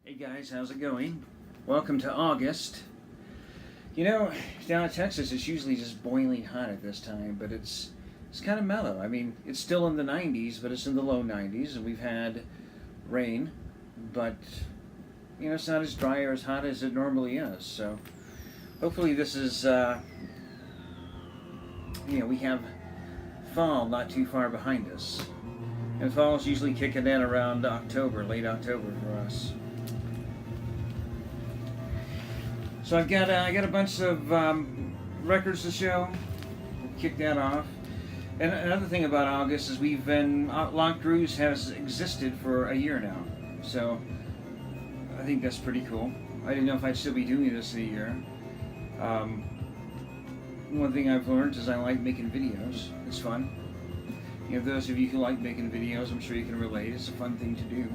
Hey guys, how's it going? Welcome to August. You know, down in Texas it's usually just boiling hot at this time, but it's kind of mellow. I mean, it's still in the 90s, but it's in the low 90s, and we've had rain, but you know, it's not as dry or as hot as it normally is. So hopefully this is, we have fall not too far behind us. And fall's usually kicking in around October, late October for us. So I got a bunch of records to show. We'll kick that off. And another thing about August is Locked Grooves has existed for a year now. So I think that's pretty cool. I didn't know if I'd still be doing this in a year. One thing I've learned is I like making videos. It's fun. You know, those of you who like making videos, I'm sure you can relate. It's a fun thing to do.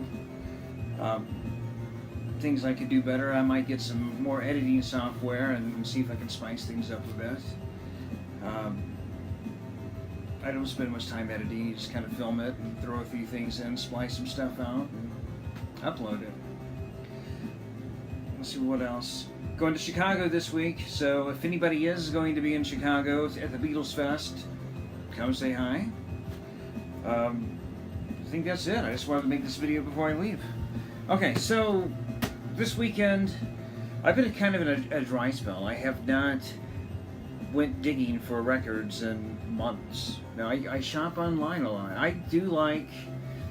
Things I could do better, I might get some more editing software and see if I can spice things up a bit. I don't spend much time editing, you just kind of film it and throw a few things in, splice some stuff out, and upload it. Let's see what else. Going to Chicago this week, so if anybody is going to be in Chicago at the Beatles Fest, come say hi. I think that's it. I just wanted to make this video before I leave. Okay, so this weekend, I've been kind of in a dry spell. I have not went digging for records in months. Now, I shop online a lot. I do like,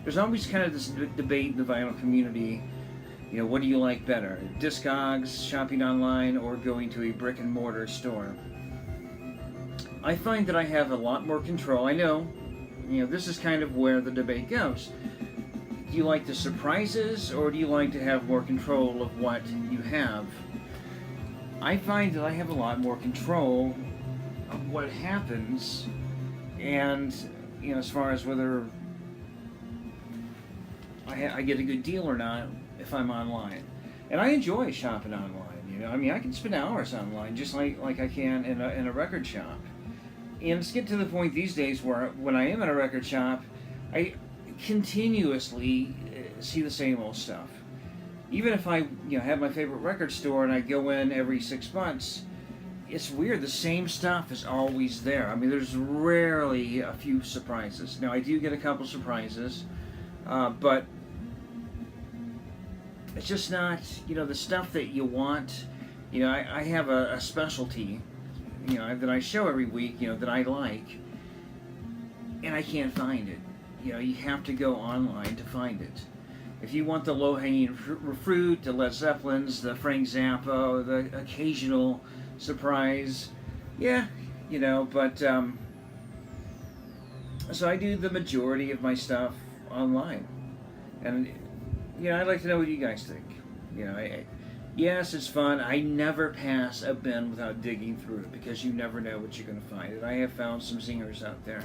there's always kind of this debate in the vinyl community, you know, what do you like better? Discogs, shopping online, or going to a brick and mortar store? I find that I have a lot more control. I know, you know, this is kind of where the debate goes. Do you like the surprises, or do you like to have more control of what you have? I find that I have a lot more control of what happens, and you know, as far as whether I get a good deal or not if I'm online. And I enjoy shopping online. You know, I mean, I can spend hours online just like I can in a record shop. And it's getting to the point these days where when I am in a record shop, I continuously see the same old stuff. Even if I have my favorite record store and I go in every 6 months, it's weird, the same stuff is always there. I mean, there's rarely a few surprises. Now, I do get a couple surprises, but it's just not, the stuff that you want. I have a specialty, that I show every week, that I like, and I can't find it. You have to go online to find it. If you want the low-hanging fruit, the Led Zeppelins, the Frank Zappa, the occasional surprise, but so I do the majority of my stuff online. And, I'd like to know what you guys think. Yes, it's fun. I never pass a bin without digging through it because you never know what you're going to find. And I have found some zingers out there.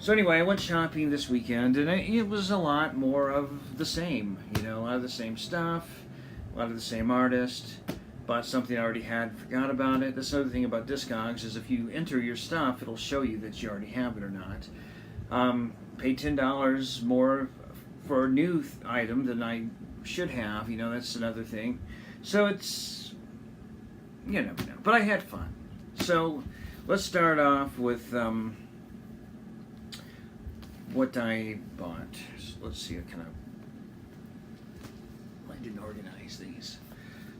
So anyway, I went shopping this weekend, and it was a lot more of the same. A lot of the same stuff, a lot of the same artist. Bought something I already had, forgot about it. That's another thing about Discogs is if you enter your stuff, it'll show you that you already have it or not. Paid $10 more for a new item than I should have. That's another thing. So it's, you never know. But I had fun. So let's start off with what I bought. So let's see, I didn't organize these.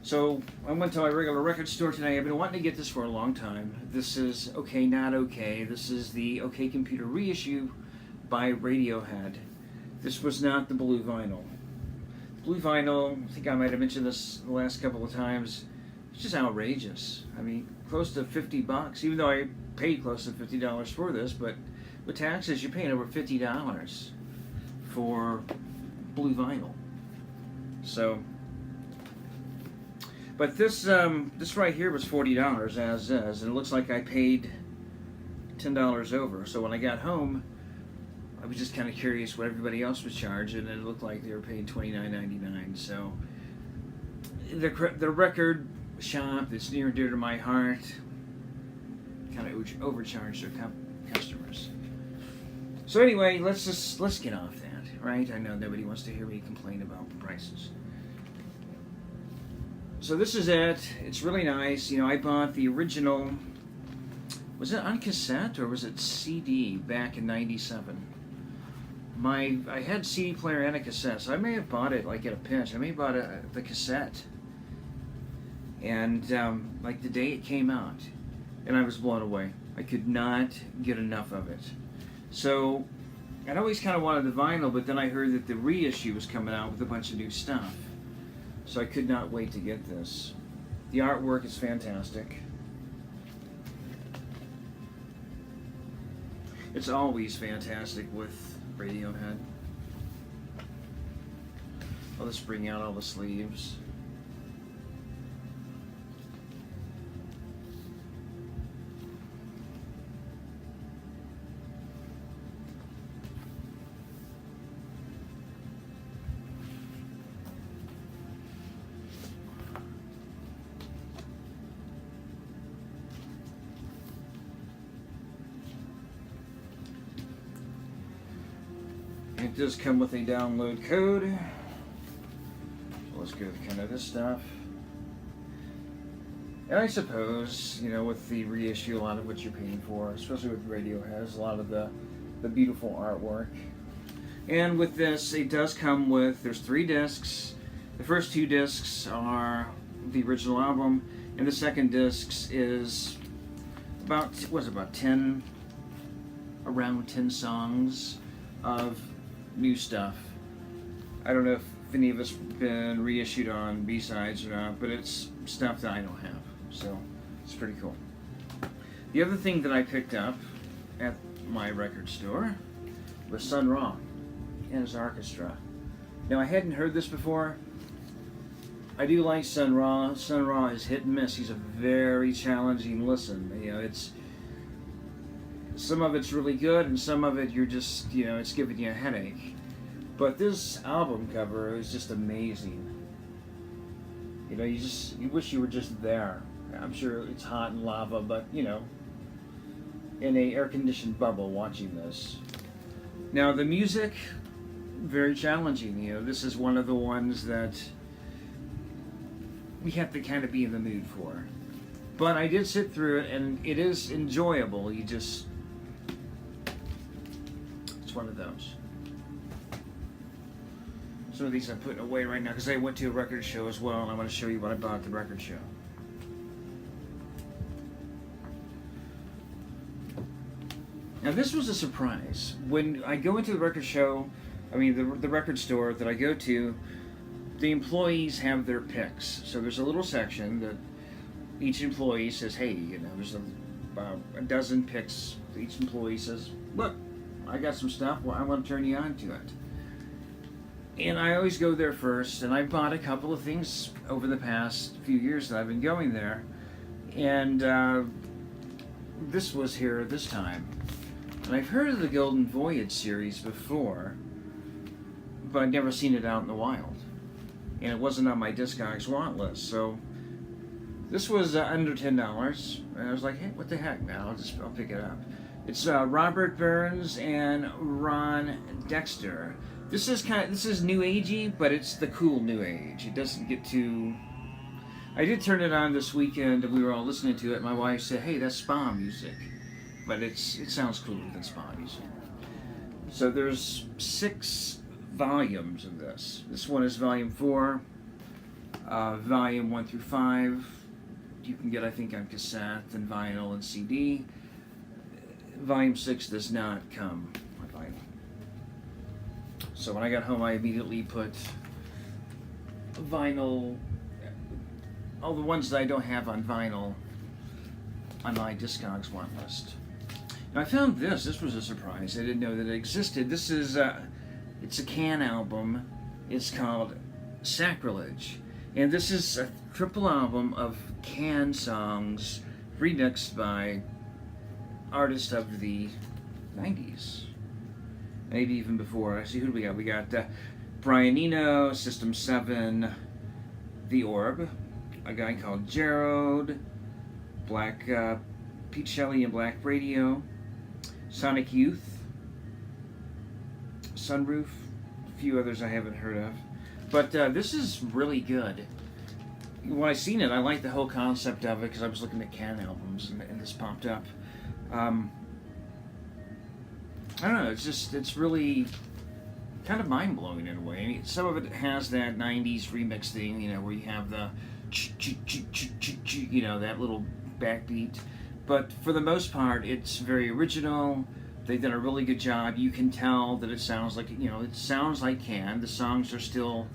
So I went to my regular record store today. I've been wanting to get this for a long time. This is OK Not OK. This is the OK Computer reissue by Radiohead. This was not the blue vinyl. Blue vinyl, I think I might have mentioned this the last couple of times, it's just outrageous. I mean, close to $50, even though I paid close to $50 for this, but with taxes, you're paying over $50 for blue vinyl. So, but this right here was $40 as is, and it looks like I paid $10 over. So when I got home, I was just kind of curious what everybody else was charging, and it looked like they were paying $29.99. So the record shop that's near and dear to my heart kind of overcharged their customers. So anyway, let's get off that, right? I know nobody wants to hear me complain about the prices. So this is it. It's really nice. You know, I bought the original. Was it on cassette or was it CD back in '97? I had CD player and a cassette, so I may have bought it like at a pinch. I may have bought the cassette, and like the day it came out, and I was blown away. I could not get enough of it. So I'd always kind of wanted the vinyl, but then I heard that the reissue was coming out with a bunch of new stuff. So I could not wait to get this. The artwork is fantastic. It's always fantastic with Radiohead. I'll just bring out all the sleeves. It does come with a download code. So let's go with kind of this stuff. And I suppose, you know, with the reissue, a lot of what you're paying for, especially with Radiohead, a lot of the beautiful artwork. And with this, it does come with, there's 3 discs. The first 2 discs are the original album, and the second disc is about, around 10 songs of new stuff. I don't know if any of it's been reissued on B-sides or not, but it's stuff that I don't have, so it's pretty cool. The other thing that I picked up at my record store was Sun Ra and his orchestra. Now, I hadn't heard this before. I do like Sun Ra. Sun Ra is hit and miss. He's a very challenging listen. You know, it's some of it's really good, and some of it you're just, you know, it's giving you a headache. But this album cover is just amazing. You know, you wish you were just there. I'm sure it's hot and lava, but, you know, in a air-conditioned bubble watching this. Now, the music, very challenging. You know, this is one of the ones that we have to kind of be in the mood for. But I did sit through it, and it is enjoyable. It's one of those. Some of these I'm putting away right now because I went to a record show as well, and I want to show you what I bought at the record show. Now, this was a surprise. When I go into the record show, the record store that I go to, the employees have their picks. So there's a little section that each employee says, hey, you know, there's about a dozen picks. Each employee says, look, I got some stuff. Well, I want to turn you on to it. And I always go there first, and I bought a couple of things over the past few years that I've been going there. And this was here this time. And I've heard of the Golden Voyage series before, but I've never seen it out in the wild. And it wasn't on my Discogs want list, so this was under $10. And I was like, hey, what the heck, man? I'll pick it up. It's Robert Burns and Ron Dexter. This is new agey, but it's the cool new age. It doesn't get too. I did turn it on this weekend, and we were all listening to it. My wife said, "Hey, that's spa music," but it sounds cooler than spa music. So there's 6 volumes of this. This one is volume 4. Volume 1 through 5. You can get, I think, on cassette and vinyl and CD. Volume 6 does not come on vinyl. So when I got home, I immediately put vinyl, all the ones that I don't have on vinyl, on my Discogs want list. Now I found this. This was a surprise. I didn't know that it existed. This is, it's a Can album. It's called Sacrilege. And this is a triple album of Can songs remixed by artists of the 90s. Maybe even before. See, who do we got? We got Brian Eno, System 7, The Orb, a guy called Gerald, Pete Shelley and Black Radio, Sonic Youth, Sunroof, a few others I haven't heard of. But this is really good. when I seen it, I liked the whole concept of it because I was looking at Can albums and this popped up. I don't know. It's really kind of mind blowing in a way. I mean, some of it has that '90s remix thing, where you have the, that little backbeat. But for the most part, it's very original. They've done a really good job. You can tell that it sounds like it sounds like Can. The songs are still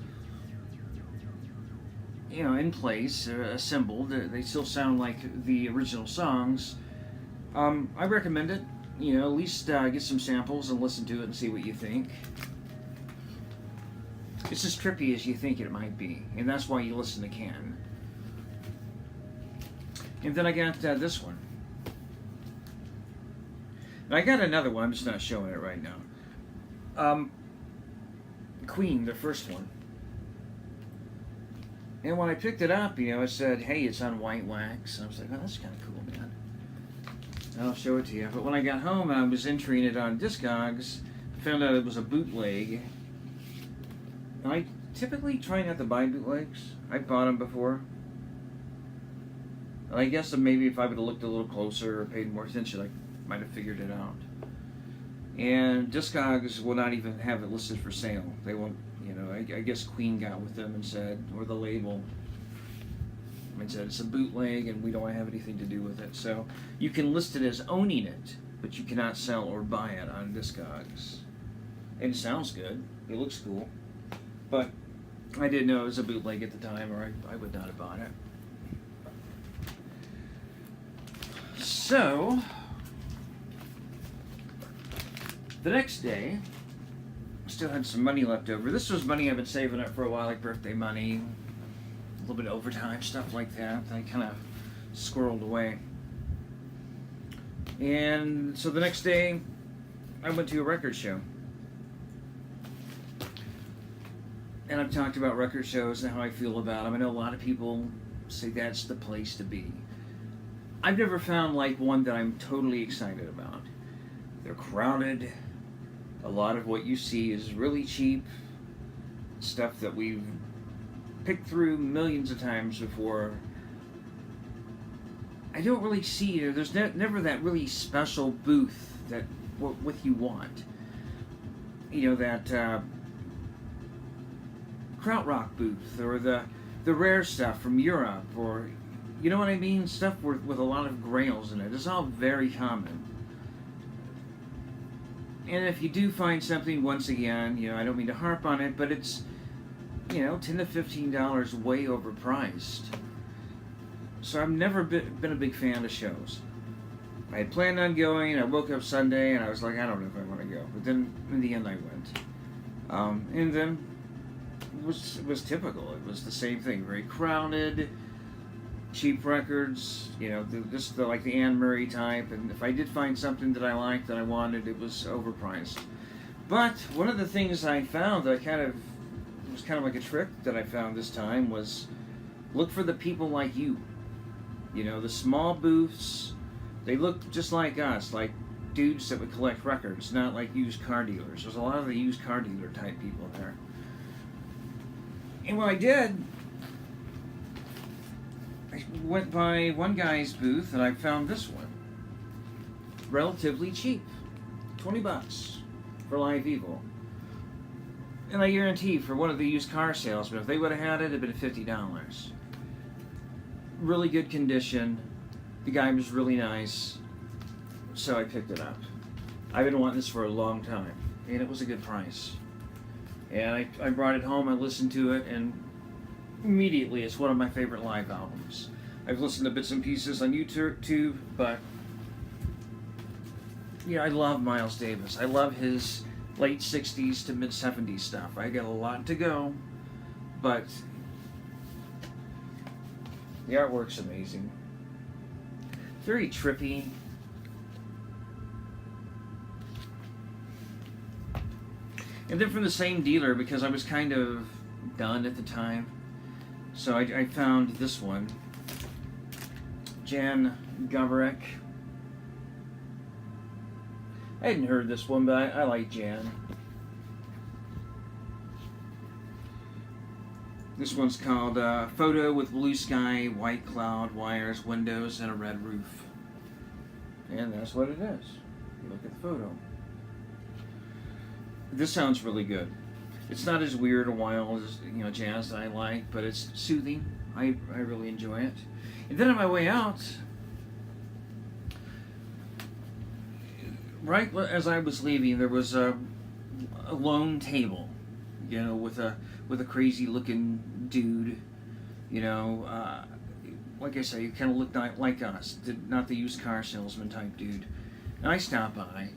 in place, assembled. They still sound like the original songs. I recommend it. At least get some samples and listen to it and see what you think. It's as trippy as you think it might be, and that's why you listen to Can. And then I got this one. And I got another one, I'm just not showing it right now. Queen, the first one. And when I picked it up, it said, hey, it's on white wax. And I was like, oh, that's kind of cool, man. I'll show it to you. But when I got home and I was entering it on Discogs, I found out it was a bootleg. And I typically try not to buy bootlegs. I've bought them before. And I guess maybe if I would have looked a little closer or paid more attention, I might have figured it out. And Discogs will not even have it listed for sale. They won't, I guess Queen got with them and said, or the label, and said it's a bootleg and we don't have anything to do with it. So you can list it as owning it, but you cannot sell or buy it on Discogs. And it sounds good. It looks cool. But I didn't know it was a bootleg at the time, or I would not have bought it. So the next day, I still had some money left over. This was money I've been saving up for a while, like birthday money, a little bit of overtime, stuff like that. I kind of squirreled away. And so the next day, I went to a record show. And I've talked about record shows and how I feel about them. I know a lot of people say that's the place to be. I've never found like one that I'm totally excited about. They're crowded. A lot of what you see is really cheap. Stuff that we've picked through millions of times before. I don't really see, there's never that really special booth that what you want. That krautrock booth, or the rare stuff from Europe, or you know what I mean? Stuff with a lot of grails in it. It's all very common. And if you do find something, once again, I don't mean to harp on it, but it's, $10 to $15 way overpriced. So I've never been a big fan of shows. I had planned on going, I woke up Sunday, and I was like, I don't know if I want to go. But then, in the end, I went. And then, it was typical. It was the same thing. Very crowded, cheap records, like the Anne Murray type, and if I did find something that I liked, that I wanted, it was overpriced. But one of the things I found that was kind of like a trick that I found this time was look for the people like you. The small booths, they look just like us, like dudes that would collect records, not like used car dealers. There's a lot of the used car dealer type people there. And what I did, I went by one guy's booth and I found this one. Relatively cheap. $20 for Live Evil. And I guarantee for one of the used car salesmen, if they would have had it, it'd been $50. Really good condition. The guy was really nice. So I picked it up. I've been wanting this for a long time. And it was a good price. And I brought it home, I listened to it, and immediately it's one of my favorite live albums. I've listened to bits and pieces on YouTube, but I love Miles Davis. I love his late 60s to mid 70s stuff. I got a lot to go, but the artwork's amazing. Very trippy. And then from the same dealer, because I was kind of done at the time, so I found this one. Jan Garbarek. I hadn't heard this one, but I like Jan. This one's called Photo with Blue Sky, White Cloud, Wires, Windows, and a Red Roof. And that's what it is. You look at the photo. This sounds really good. It's not as weird or wild as jazz that I like, but it's soothing. I really enjoy it. And then on my way out, right as I was leaving, there was a lone table, with a crazy looking dude, like I say, he kind of looked like us, not the used car salesman type dude. And I stopped by,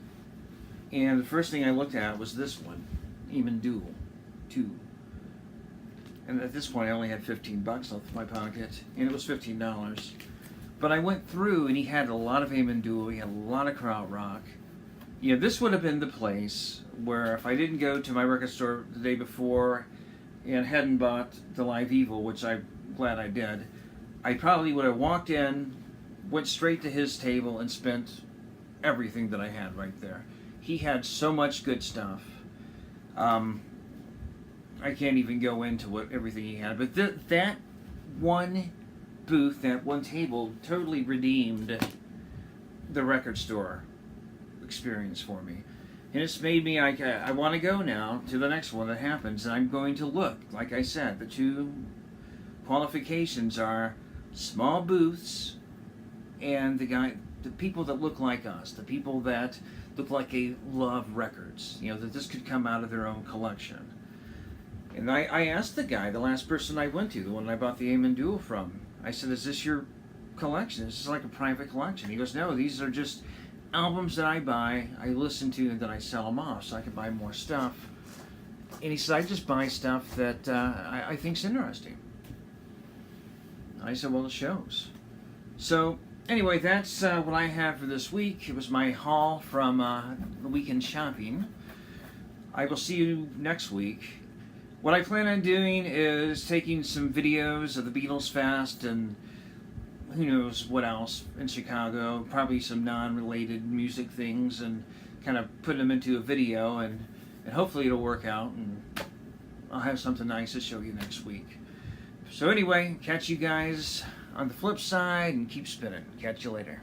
and the first thing I looked at was this one, Eamon Dual 2. And at this point, I only had $15 left in my pocket, and it was $15. But I went through, and he had a lot of Eamon Dual, he had a lot of krautrock. This would have been the place where if I didn't go to my record store the day before and hadn't bought the Live Evil, which I'm glad I did, I probably would have walked in, went straight to his table, and spent everything that I had right there. He had so much good stuff. I can't even go into everything he had, but that one booth, that one table, totally redeemed the record store experience for me. And it's made me, I want to go now to the next one that happens, and I'm going to look. Like I said, the two qualifications are small booths and the people that look like us, the people that look like they love records, that this could come out of their own collection. And I asked the guy, the last person I went to, the one I bought the Eamon Dual from, I said, is this your collection? This is like a private collection. He goes, no, these are just albums that I buy, I listen to, and then I sell them off so I can buy more stuff. And he said, I just buy stuff that I think's interesting. I said, well, it shows. So anyway, that's what I have for this week. It was my haul from the weekend shopping. I will see you next week. What I plan on doing is taking some videos of the Beatles Fest and who knows what else in Chicago, probably some non-related music things, and kind of putting them into a video, and hopefully it'll work out, and I'll have something nice to show you next week. So anyway, catch you guys on the flip side, and keep spinning. Catch you later.